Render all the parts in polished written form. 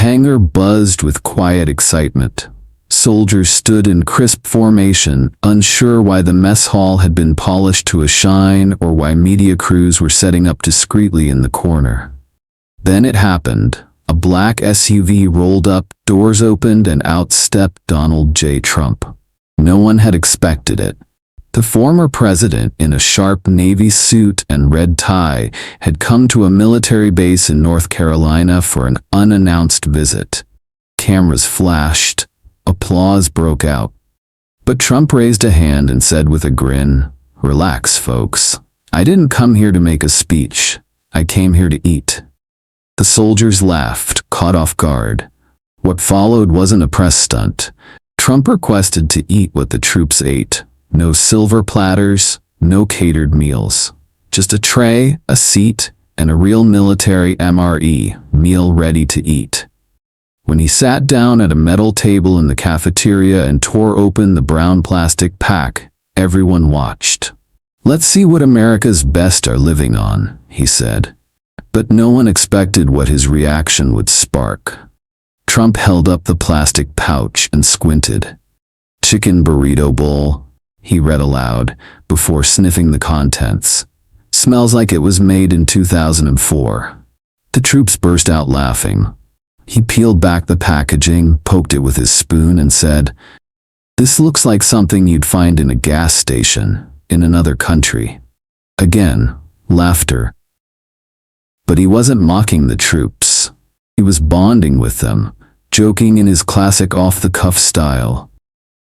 hangar buzzed with quiet excitement. Soldiers stood in crisp formation, unsure why the mess hall had been polished to a shine or why media crews were setting up discreetly in the corner. Then it happened. A black SUV rolled up, doors opened, and out stepped Donald J. Trump. No one had expected it. The former president, in a sharp navy suit and red tie, had come to a military base in North Carolina for an unannounced visit. Cameras flashed. Applause broke out. But Trump raised a hand and said with a grin, "Relax, folks. I didn't come here to make a speech. I came here to eat." The soldiers laughed, caught off guard. What followed wasn't a press stunt. Trump requested to eat what the troops ate. No silver platters, no catered meals. Just a tray, a seat, and a real military MRE, meal ready to eat. When he sat down at a metal table in the cafeteria and tore open the brown plastic pack, everyone watched. "Let's see what America's best are living on," he said. But no one expected what his reaction would spark. Trump held up the plastic pouch and squinted. "Chicken burrito bowl," he read aloud, before sniffing the contents. "Smells like it was made in 2004. The troops burst out laughing. He peeled back the packaging, poked it with his spoon, and said, "This looks like something you'd find in a gas station, in another country." Again, laughter. But he wasn't mocking the troops. He was bonding with them, joking in his classic off-the-cuff style.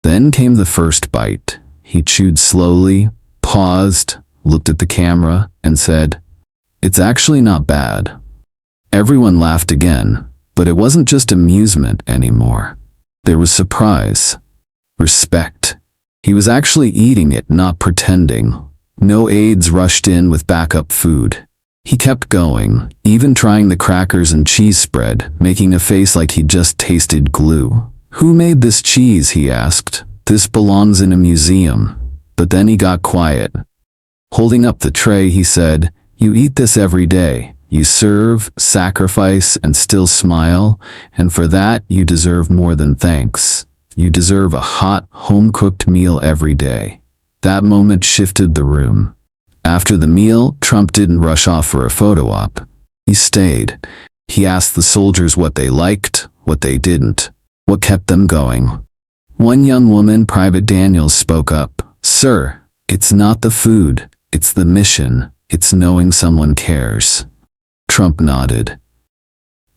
Then came the first bite. He chewed slowly, paused, looked at the camera, and said, "It's actually not bad." Everyone laughed again, but it wasn't just amusement anymore. There was surprise, respect. He was actually eating it, not pretending. No aides rushed in with backup food. He kept going, even trying the crackers and cheese spread, making a face like he'd just tasted glue. "Who made this cheese?" he asked. "This belongs in a museum." But then he got quiet. Holding up the tray, he said, "You eat this every day. You serve, sacrifice, and still smile, and for that you deserve more than thanks. You deserve a hot, home-cooked meal every day." That moment shifted the room. After the meal, Trump didn't rush off for a photo op. He stayed. He asked the soldiers what they liked, what they didn't, what kept them going. One young woman, Private Daniels, spoke up. "Sir, it's not the food, it's the mission. It's knowing someone cares." Trump nodded.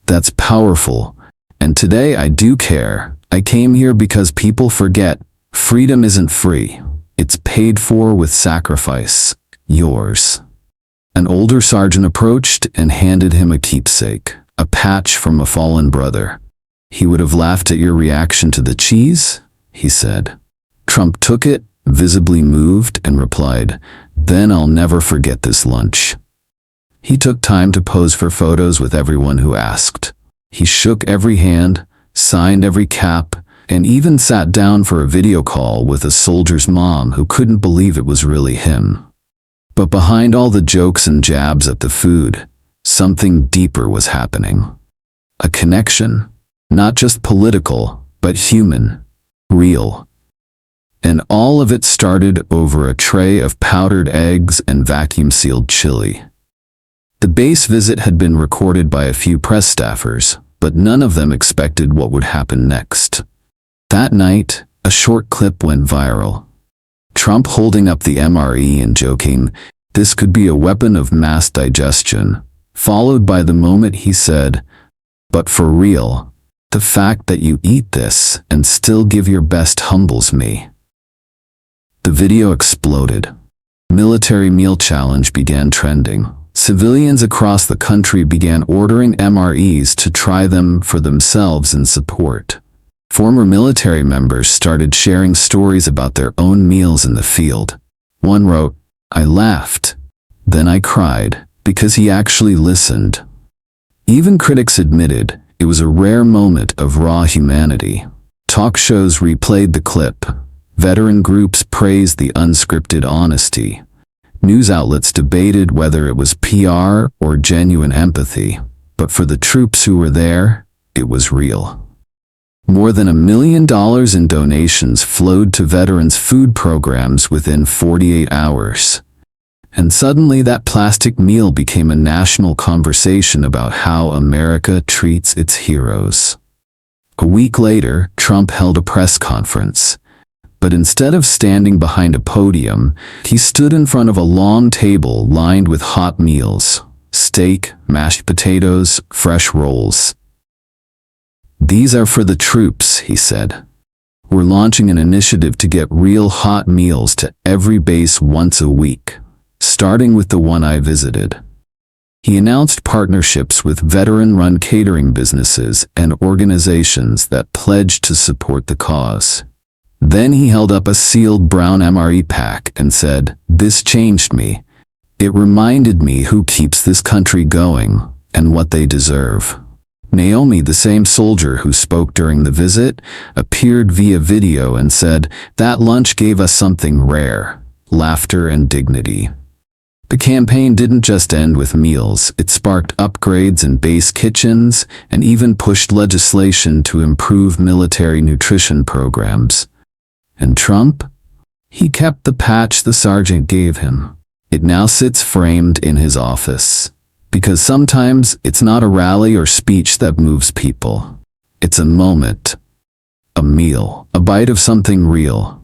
"That's powerful. And today I do care. I came here because people forget. Freedom isn't free. It's paid for with sacrifice. Yours." An older sergeant approached and handed him a keepsake, a patch from a fallen brother. "He would have laughed at your reaction to the cheese," he said. Trump took it, visibly moved, and replied, "Then I'll never forget this lunch." He took time to pose for photos with everyone who asked. He shook every hand, signed every cap, and even sat down for a video call with a soldier's mom who couldn't believe it was really him. But behind all the jokes and jabs at the food, something deeper was happening. A connection, not just political, but human, real. And all of it started over a tray of powdered eggs and vacuum-sealed chili. The base visit had been recorded by a few press staffers, but none of them expected what would happen next. That night, a short clip went viral. Trump holding up the MRE and joking, "This could be a weapon of mass digestion," followed by the moment he said, "But for real, the fact that you eat this and still give your best humbles me." The video exploded. Military Meal Challenge began trending. Civilians across the country began ordering MREs to try them for themselves in support. Former military members started sharing stories about their own meals in the field. One wrote, "I laughed, then I cried, because he actually listened." Even critics admitted it was a rare moment of raw humanity. Talk shows replayed the clip. Veteran groups praised the unscripted honesty. News outlets debated whether it was PR or genuine empathy. But for the troops who were there, it was real. More than $1 million in donations flowed to veterans' food programs within 48 hours. And suddenly that plastic meal became a national conversation about how America treats its heroes. A week later, Trump held a press conference. But instead of standing behind a podium, he stood in front of a long table lined with hot meals: steak, mashed potatoes, fresh rolls. "These are for the troops," he said. "We're launching an initiative to get real hot meals to every base once a week, starting with the one I visited." He announced partnerships with veteran-run catering businesses and organizations that pledged to support the cause. Then he held up a sealed brown MRE pack and said, "This changed me. It reminded me who keeps this country going and what they deserve." Naomi, the same soldier who spoke during the visit, appeared via video and said, "That lunch gave us something rare: laughter and dignity." The campaign didn't just end with meals. It sparked upgrades in base kitchens and even pushed legislation to improve military nutrition programs. And Trump? He kept the patch the sergeant gave him. It now sits framed in his office. Because sometimes it's not a rally or speech that moves people. It's a moment, a meal, a bite of something real.